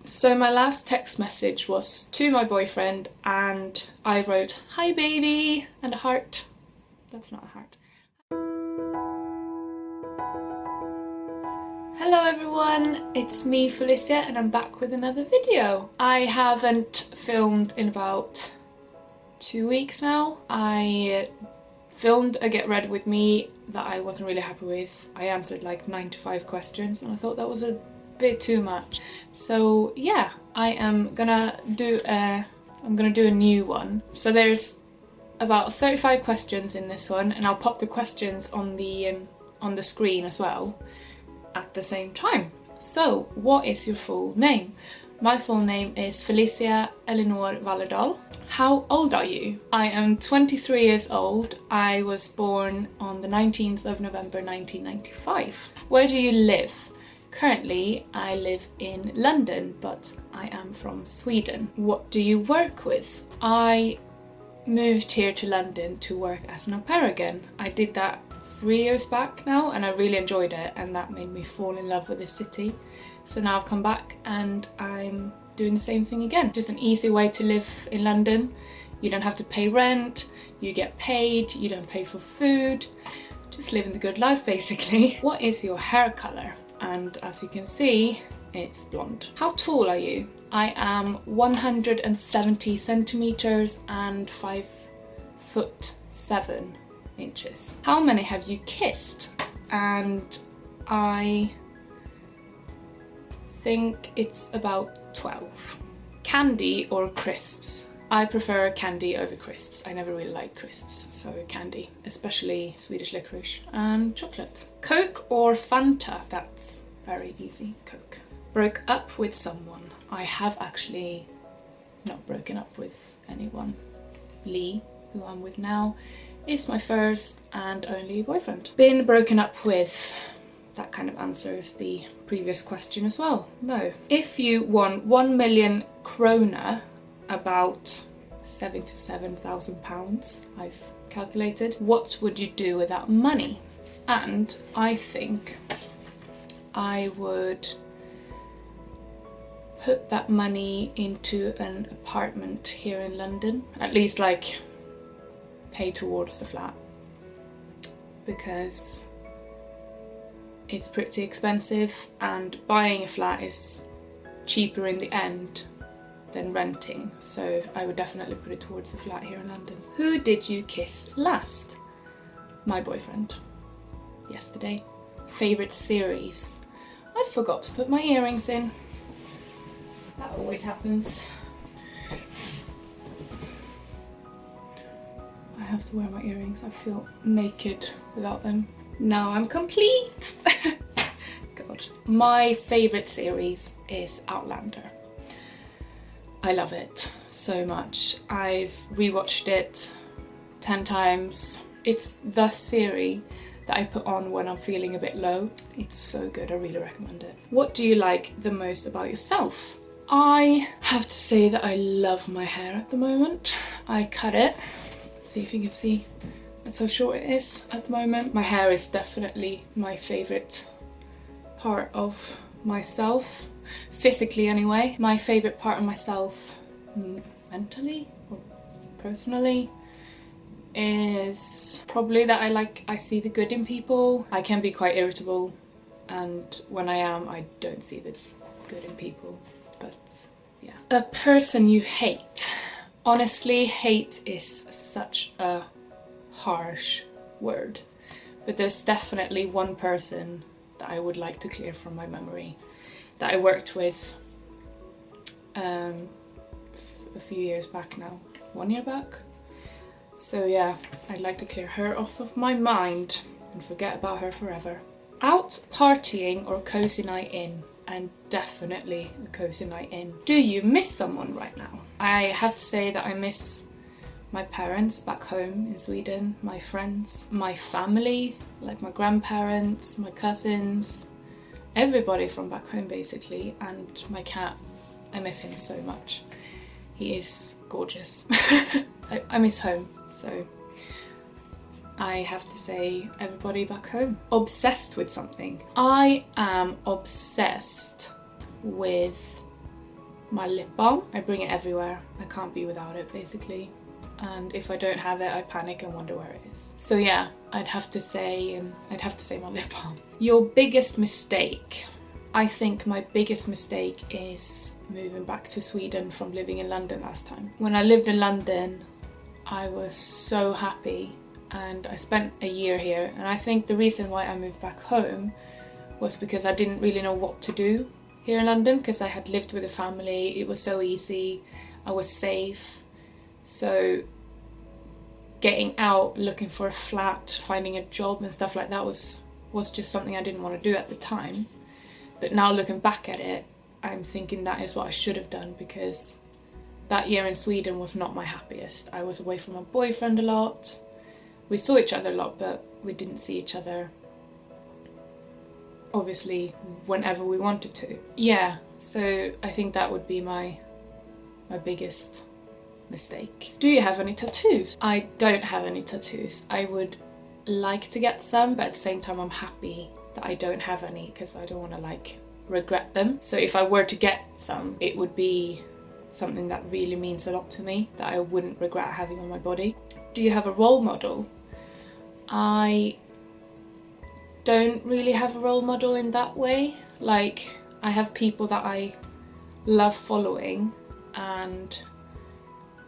So my last text message was to my boyfriend and I wrote, "Hi baby," and a heart. That's not a heart. Hello everyone, it's me Felicia and I'm back with another video. I haven't filmed in about 2 weeks now. I filmed a get ready with me that I wasn't really happy with. I answered like 95 questions and I thought that was a bit too much. So yeah, I'm gonna do a new one. So there's about 35 questions in this one and I'll pop the questions on the screen as well at the same time. So what is your full name? My full name is Felicia Wallerdal. How old are you? I am 23 years old. I was born on the 19th of November 1995. Where do you live? Currently, I live in London, but I am from Sweden. What do you work with? I moved here to London to work as an au pair again. I did that 3 years back now and I really enjoyed it and that made me fall in love with this city. So now I've come back and I'm doing the same thing again. Just an easy way to live in London. You don't have to pay rent, you get paid, you don't pay for food. Just living the good life basically. What is your hair colour? And as you can see, it's blonde. How tall are you? I am 170 centimeters and 5'7" inches. How many have you kissed? And I think it's about 12. Candy or crisps? I prefer candy over crisps. I never really like crisps, so candy, especially Swedish licorice and chocolate. Coke or Fanta? That's very easy, Coke. Broke up with someone? I have actually not broken up with anyone. Lee, who I'm with now, is my first and only boyfriend. Been broken up with? That kind of answers the previous question as well. No. If you won 1 million krona, about 77,000 pounds, I've calculated, what would you do with that money? And I think I would put that money into an apartment here in London. At least like pay towards the flat, because it's pretty expensive and buying a flat is cheaper in the end than renting, so I would definitely put it towards the flat here in London. Who did you kiss last? My boyfriend. Yesterday. Favourite series? I forgot to put my earrings in. That always happens. I have to wear my earrings. I feel naked without them. Now I'm complete! God. My favourite series is Outlander. I love it so much. I've rewatched it 10 times. It's the series that I put on when I'm feeling a bit low. It's so good, I really recommend it. What do you like the most about yourself? I have to say that I love my hair at the moment. I cut it. See if you can see that's how short it is at the moment. My hair is definitely my favourite part of myself. Physically anyway. My favourite part of myself, mentally or personally, is probably that I see the good in people. I can be quite irritable and when I am, I don't see the good in people, but yeah. A person you hate? Honestly, hate is such a harsh word, but there's definitely one person that I would like to clear from my memory that I worked with a few years back now, 1 year back. So yeah, I'd like to clear her off of my mind and forget about her forever. Out partying or cozy night in? And definitely a cozy night in. Do you miss someone right now? I have to say that I miss my parents back home in Sweden, my friends, my family, like my grandparents, my cousins, everybody from back home basically, and my cat. I miss him so much. He is gorgeous. I miss home, so I have to say everybody back home. Obsessed with something. I am obsessed with my lip balm. I bring it everywhere. I can't be without it, basically. And if I don't have it, I panic and wonder where it is. So yeah, I'd have to say my lip balm. Your biggest mistake. I think my biggest mistake is moving back to Sweden from living in London last time. When I lived in London, I was so happy and I spent a year here, and I think the reason why I moved back home was because I didn't really know what to do here in London, because I had lived with a family. It was so easy, I was safe. So getting out, looking for a flat, finding a job and stuff like that was just something I didn't want to do at the time. But now looking back at it, I'm thinking that is what I should have done, because that year in Sweden was not my happiest. I was away from my boyfriend a lot. We saw each other a lot, but we didn't see each other, obviously, whenever we wanted to. Yeah, so I think that would be my biggest mistake. Do you have any tattoos? I don't have any tattoos. I would like to get some, but at the same time I'm happy that I don't have any, because I don't want to like regret them. So if I were to get some, it would be something that really means a lot to me, that I wouldn't regret having on my body. Do you have a role model? I don't really have a role model in that way. Like, I have people that I love following, and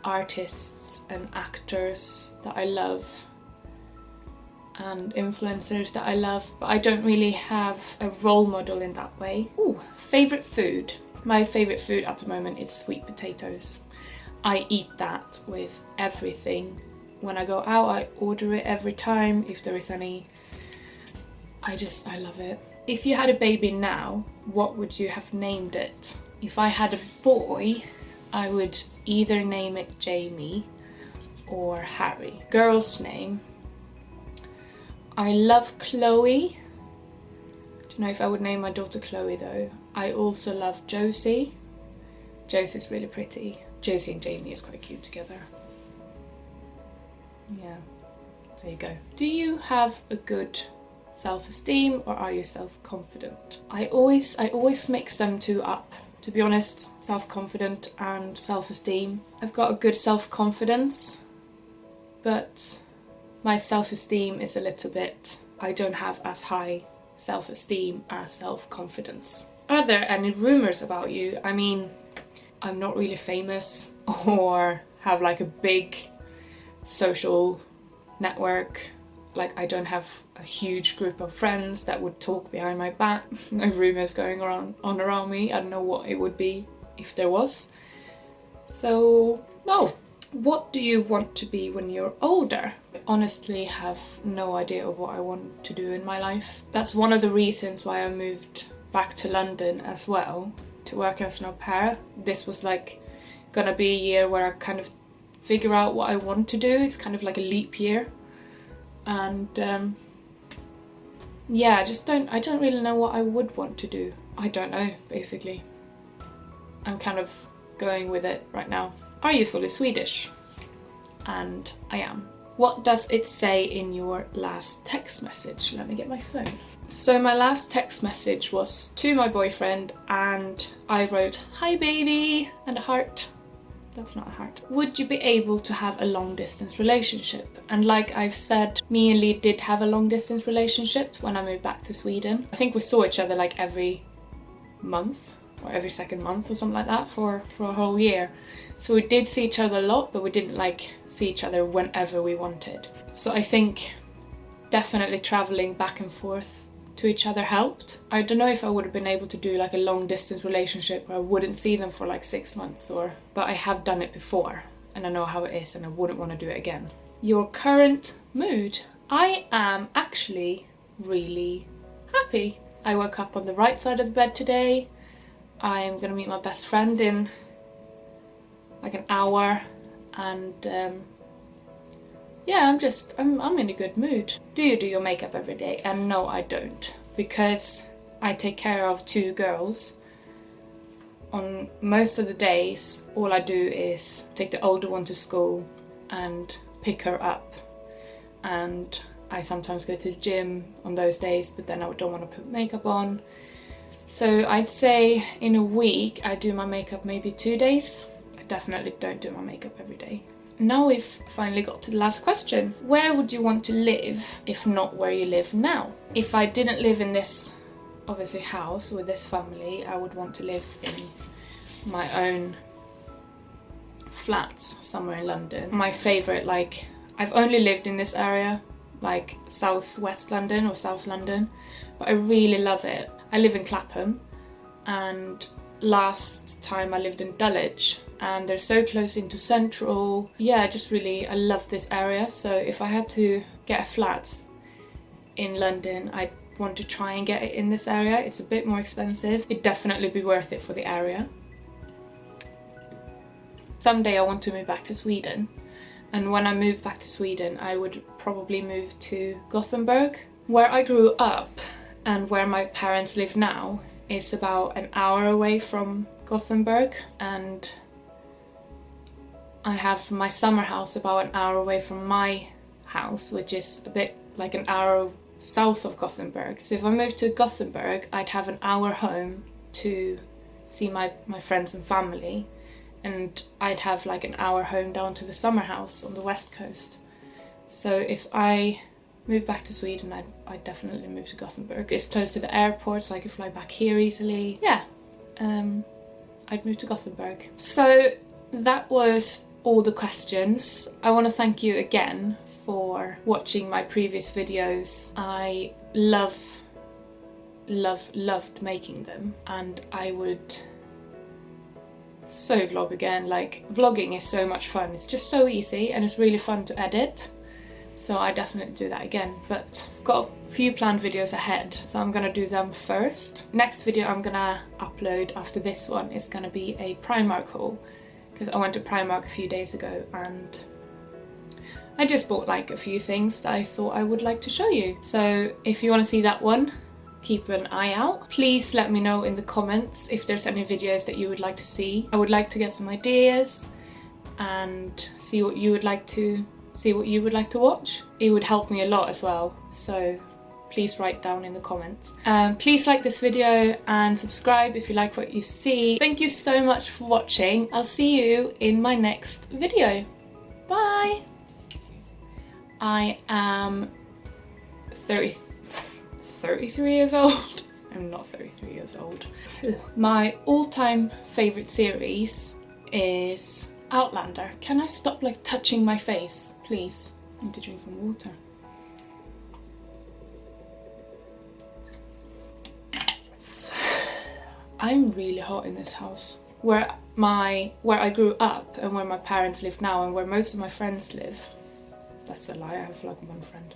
artists and actors that I love, and influencers that I love, but I don't really have a role model in that way. Ooh, favourite food. My favourite food at the moment is sweet potatoes. I eat that with everything. When I go out, I order it every time, if there is any. I love it. If you had a baby now, what would you have named it? If I had a boy, I would either name it Jamie or Harry. Girl's name. I love Chloe. Don't know if I would name my daughter Chloe though. I also love Josie. Josie's really pretty. Josie and Jamie is quite cute together. Yeah, there you go. Do you have a good self-esteem, or are you self-confident? I always mix them two up, to be honest. Self-confident and self-esteem. I've got a good self-confidence, but my self-esteem is a little bit, I don't have as high self-esteem as self-confidence. Are there any rumours about you? I mean, I'm not really famous or have like a big social network. Like, I don't have a huge group of friends that would talk behind my back. No rumours going on around me. I don't know what it would be if there was. So, no. What do you want to be when you're older? I honestly have no idea of what I want to do in my life. That's one of the reasons why I moved back to London as well, to work as an au pair. This was like gonna be a year where I kind of figure out what I want to do. It's kind of like a leap year. And yeah, I don't really know what I would want to do. I don't know, basically. I'm kind of going with it right now. Are you fully Swedish? And I am. What does it say in your last text message? Let me get my phone. So my last text message was to my boyfriend, and I wrote, "Hi baby," and a heart. That's not a heart. Would you be able to have a long distance relationship? And like I've said, me and Lee did have a long distance relationship when I moved back to Sweden. I think we saw each other like every month or every second month or something like that for a whole year. So we did see each other a lot, but we didn't like see each other whenever we wanted. So I think definitely traveling back and forth to each other helped. I don't know if I would have been able to do like a long distance relationship where I wouldn't see them for like 6 months, but I have done it before and I know how it is, and I wouldn't want to do it again. Your current mood? I am actually really happy. I woke up on the right side of the bed today. I'm gonna meet my best friend in like an hour, and yeah, I'm in a good mood. Do you do your makeup every day? And no, I don't, because I take care of 2 girls. On most of the days, all I do is take the older one to school and pick her up. And I sometimes go to the gym on those days, but then I don't want to put makeup on. So I'd say in a week I do my makeup maybe 2 days. I definitely don't do my makeup every day. Now we've finally got to the last question. Where would you want to live if not where you live now? If I didn't live in this, obviously, house with this family, I would want to live in my own flats somewhere in London. My favourite, like, I've only lived in this area, like southwest London or South London, but I really love it. I live in Clapham, and last time I lived in Dulwich, and they're so close into central. Yeah, I love this area. So if I had to get a flat in London, I'd want to try and get it in this area. It's a bit more expensive. It'd definitely be worth it for the area. Someday I want to move back to Sweden, and when I move back to Sweden I would probably move to Gothenburg. Where I grew up and where my parents live now is about an hour away from Gothenburg, and I have my summer house about an hour away from my house, which is a bit like an hour south of Gothenburg. So if I moved to Gothenburg, I'd have an hour home to see my friends and family, and I'd have like an hour home down to the summer house on the west coast. So if I move back to Sweden, I'd definitely move to Gothenburg. It's close to the airport, so I could fly back here easily. Yeah, I'd move to Gothenburg. So that was all the questions. I want to thank you again for watching my previous videos. I loved making them, and I would so vlog again. Like, vlogging is so much fun. It's just so easy and it's really fun to edit. So I definitely do that again, but I've got a few planned videos ahead, so I'm gonna do them first. Next video I'm gonna upload after this one is gonna be a Primark haul, because I went to Primark a few days ago and I just bought like a few things that I thought I would like to show you. So if you want to see that one, keep an eye out. Please let me know in the comments if there's any videos that you would like to see. I would like to get some ideas and see what you would like to watch. It would help me a lot as well, so please write down in the comments. Please like this video and subscribe if you like what you see. Thank you so much for watching. I'll see you in my next video. Bye! I am 33 years old. I'm not 33 years old. My all-time favourite series is Outlander. Can I stop like touching my face, please? I need to drink some water. I'm really hot in this house. Where I grew up and where my parents live now and where most of my friends live. That's a lie, I have like one friend.